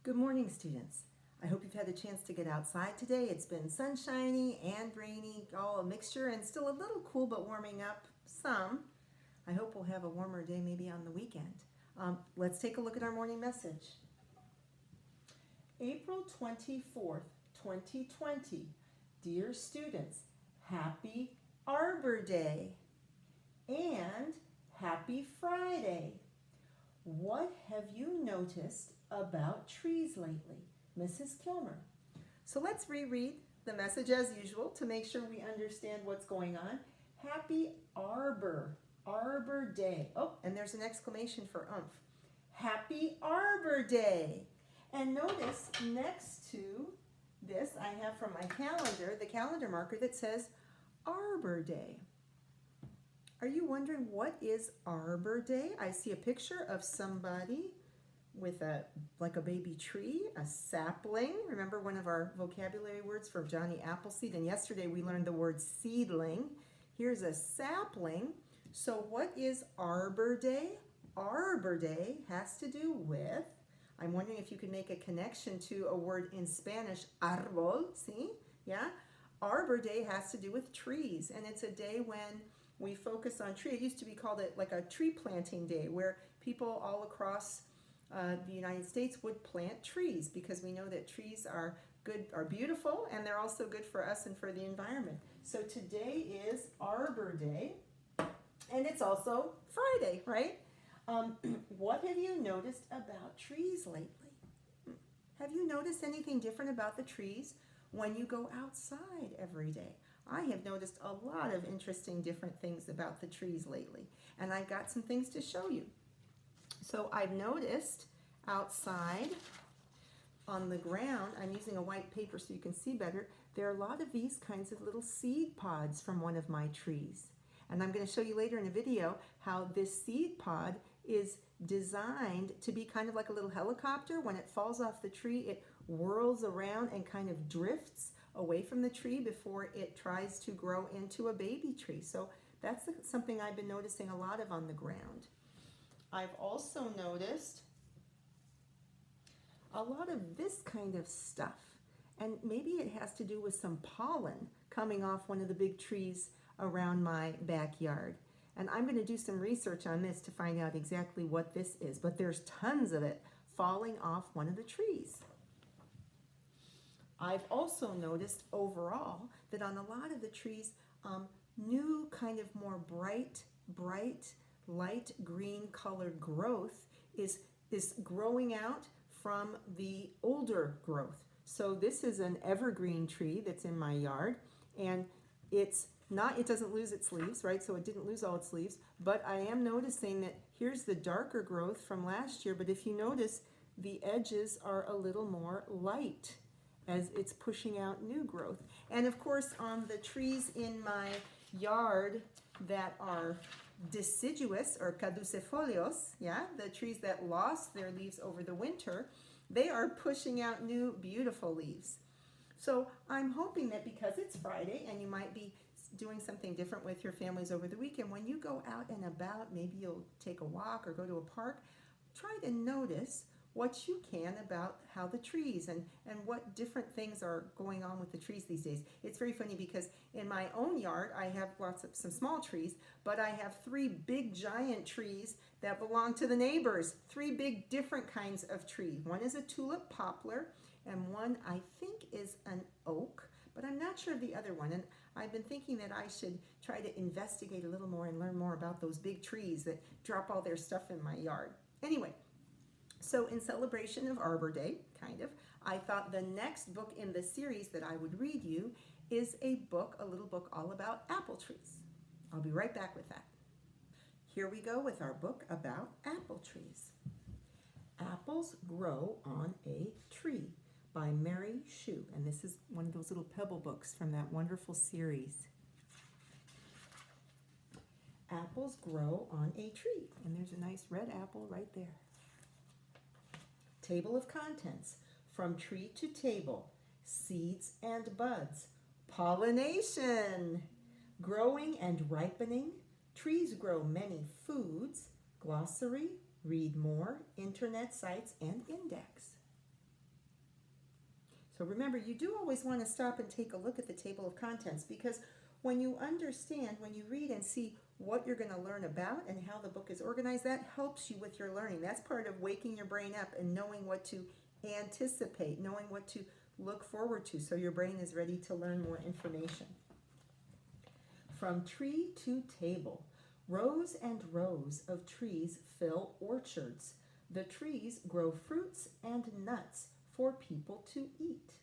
Good morning, students. I hope you've had a chance to get outside today. It's been sunshiny and rainy, all a mixture, and still a little cool but warming up some. I hope we'll have a warmer day maybe on the weekend. Let's take a look at our morning message. April 24th, 2020. Dear students, happy Arbor Day and happy Friday. What have you noticed about trees lately? Mrs. Kilmer. So let's reread the message as usual to make sure we understand what's going on. Happy Arbor, Arbor Day. Oh, and there's an exclamation for oomph. Happy Arbor Day. And notice next to this I have from my calendar, the calendar marker that says Arbor Day. Are you wondering what is Arbor Day? I see a picture of somebody with like a baby tree, a sapling. Remember one of our vocabulary words for Johnny Appleseed? And yesterday we learned the word seedling. Here's a sapling. So what is Arbor Day? Arbor Day has to do with, I'm wondering if you can make a connection to a word in Spanish, árbol, see? Yeah? Arbor Day has to do with trees, and it's a day when we focus on tree. It used to be called like a tree planting day, where people all across the United States would plant trees, because we know that trees are good, are beautiful, and they're also good for us and for the environment. So today is Arbor Day, and it's also Friday, right? What have you noticed about trees lately? Have you noticed anything different about the trees when you go outside every day? I have noticed a lot of interesting different things about the trees lately, and I've got some things to show you. So I've noticed outside on the ground, I'm using a white paper so you can see better, there are a lot of these kinds of little seed pods from one of my trees. And I'm going to show you later in a video how this seed pod is designed to be kind of like a little helicopter. When it falls off the tree, it whirls around and kind of drifts away from the tree before it tries to grow into a baby tree. So that's something I've been noticing a lot of on the ground. I've also noticed a lot of this kind of stuff, and maybe it has to do with some pollen coming off one of the big trees around my backyard. And I'm going to do some research on this to find out exactly what this is, but there's tons of it falling off one of the trees. I've also noticed overall that on a lot of the trees, new kind of more bright, light green colored growth is growing out from the older growth. So this is an evergreen tree that's in my yard, and it doesn't lose its leaves, right? So it didn't lose all its leaves, but I am noticing that here's the darker growth from last year, but if you notice, the edges are a little more light as it's pushing out new growth. And of course, on the trees in my yard that are deciduous or caducifolios, yeah, the trees that lost their leaves over the winter, they are pushing out new beautiful leaves. So I'm hoping that because it's Friday and you might be doing something different with your families over the weekend, when you go out and about, maybe you'll take a walk or go to a park, try to notice what you can about how the trees and what different things are going on with the trees these days. It's very funny because in my own yard I have some small trees, but I have 3 big giant trees that belong to the neighbors. 3 big different kinds of tree. One is a tulip poplar, and one I think is an oak, but I'm not sure of the other one. And I've been thinking that I should try to investigate a little more and learn more about those big trees that drop all their stuff in my yard. Anyway, so in celebration of Arbor Day, kind of, I thought the next book in the series that I would read you is a little book all about apple trees. I'll be right back with that. Here we go with our book about apple trees. Apples Grow on a Tree by Mary Schuh. And this is one of those little Pebble books from that wonderful series. Apples grow on a tree. And there's a nice red apple right there. Table of contents. From tree to table. Seeds and buds. Pollination. Growing and ripening. Trees grow many foods. Glossary. Read more. Internet sites and index. So remember, you do always want to stop and take a look at the table of contents, because when you understand, when you read and see what you're going to learn about and how the book is organized, that helps you with your learning. That's part of waking your brain up and knowing what to anticipate, knowing what to look forward to, so your brain is ready to learn more information. From tree to table, rows and rows of trees fill orchards. The trees grow fruits and nuts for people to eat.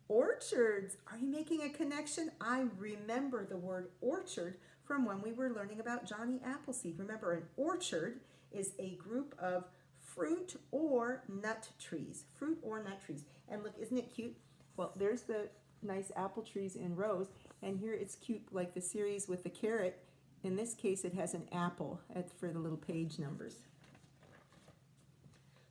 Orchards! Are you making a connection? I remember the word orchard from when we were learning about Johnny Appleseed. Remember, an orchard is a group of fruit or nut trees. Fruit or nut trees. And look, isn't it cute? Well, there's the nice apple trees in rows, and here it's cute like the series with the carrot. In this case, it has an apple for the little page numbers.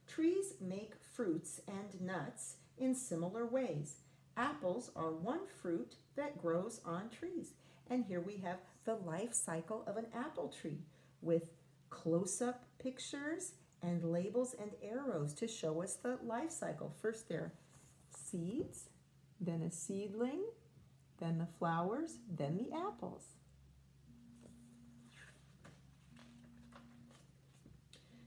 Trees make fruits and nuts in similar ways. Apples are one fruit that grows on trees. And here we have the life cycle of an apple tree with close-up pictures and labels and arrows to show us the life cycle. First there are seeds, then a seedling, then the flowers, then the apples.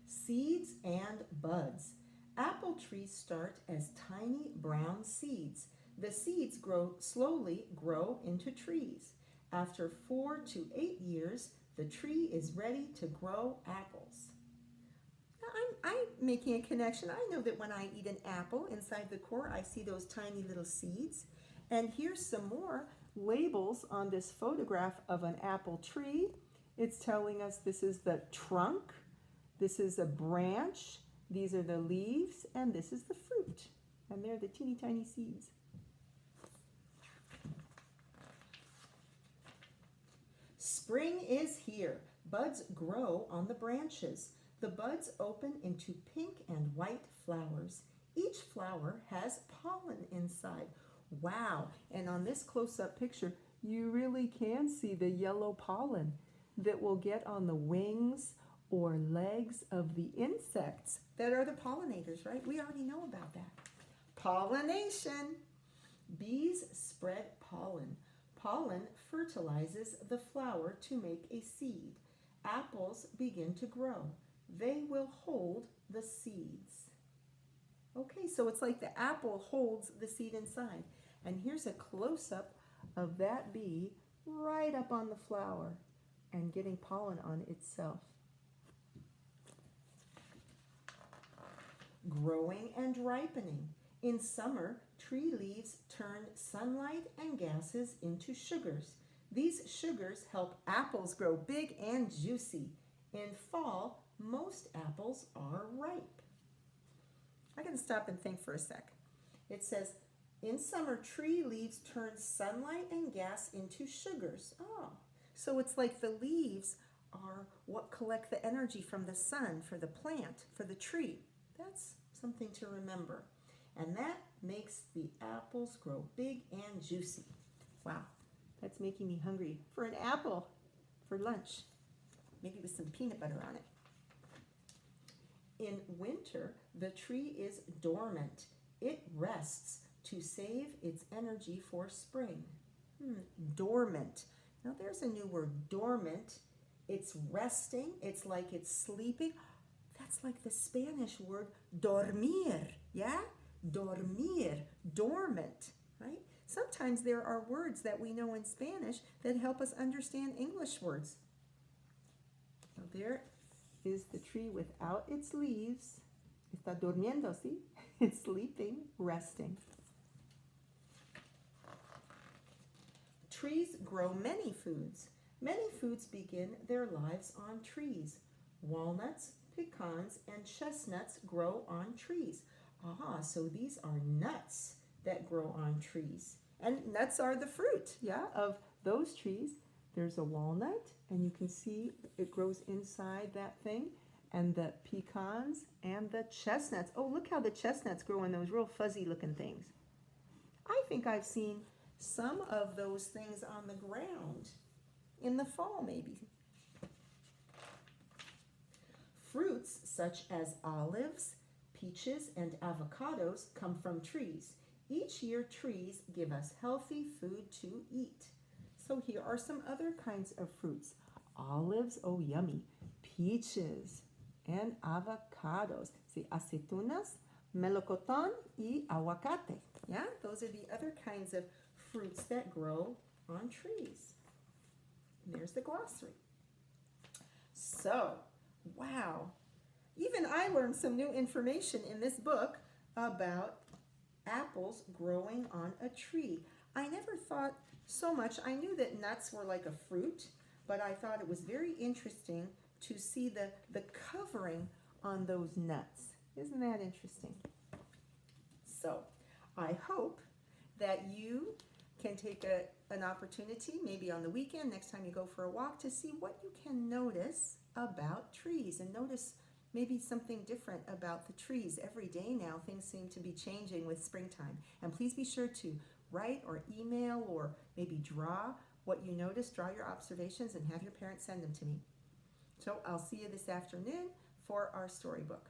Seeds and buds. Apple trees start as tiny brown seeds. The seeds slowly grow into trees. After 4 to 8 years, the tree is ready to grow apples. Now, I'm making a connection. I know that when I eat an apple, inside the core, I see those tiny little seeds. And here's some more labels on this photograph of an apple tree. It's telling us this is the trunk, this is a branch, these are the leaves, and this is the fruit. And they're the teeny tiny seeds. Spring is here. Buds grow on the branches. The buds open into pink and white flowers. Each flower has pollen inside. Wow, and on this close-up picture, you really can see the yellow pollen that will get on the wings or legs of the insects that are the pollinators, right? We already know about that. Pollination. Bees spread pollen. Pollen fertilizes the flower to make a seed. Apples begin to grow. They will hold the seeds. Okay, so it's like the apple holds the seed inside. And here's a close-up of that bee right up on the flower and getting pollen on itself. Growing and ripening. In summer, tree leaves turn sunlight and gases into sugars. These sugars help apples grow big and juicy. In fall, most apples are ripe. I gotta stop and think for a sec. It says, in summer, tree leaves turn sunlight and gas into sugars. Oh, so it's like the leaves are what collect the energy from the sun for the plant, for the tree. That's something to remember. And that makes the apples grow big and juicy. Wow, that's making me hungry for an apple for lunch. Maybe with some peanut butter on it. In winter, the tree is dormant. It rests to save its energy for spring. Dormant. Now there's a new word, dormant. It's resting. It's like it's sleeping. That's like the Spanish word dormir, yeah? Dormir, dormant, right? Sometimes there are words that we know in Spanish that help us understand English words. So there is the tree without its leaves. Está durmiendo, ¿sí? It's sleeping, resting. Trees grow many foods. Many foods begin their lives on trees. Walnuts, pecans, and chestnuts grow on trees. Ah, so these are nuts that grow on trees. And nuts are the fruit, yeah, of those trees. There's a walnut, and you can see it grows inside that thing. And the pecans and the chestnuts. Oh, look how the chestnuts grow on those real fuzzy looking things. I think I've seen some of those things on the ground in the fall, maybe. Fruits such as olives, peaches, and avocados come from trees. Each year, trees give us healthy food to eat. So here are some other kinds of fruits. Olives, oh yummy, peaches, and avocados. See, aceitunas, melocotón, y aguacate. Yeah, those are the other kinds of fruits that grow on trees. There's the glossary. So, wow, even I learned some new information in this book about apples growing on a tree. I never thought so much. I knew that nuts were like a fruit, but I thought it was very interesting to see the covering on those nuts. Isn't that interesting? So I hope that you can take an opportunity, maybe on the weekend, next time you go for a walk, to see what you can notice about trees and notice maybe something different about the trees. Every day now, things seem to be changing with springtime. And please be sure to write or email or maybe draw what you notice, draw your observations, and have your parents send them to me. So I'll see you this afternoon for our storybook.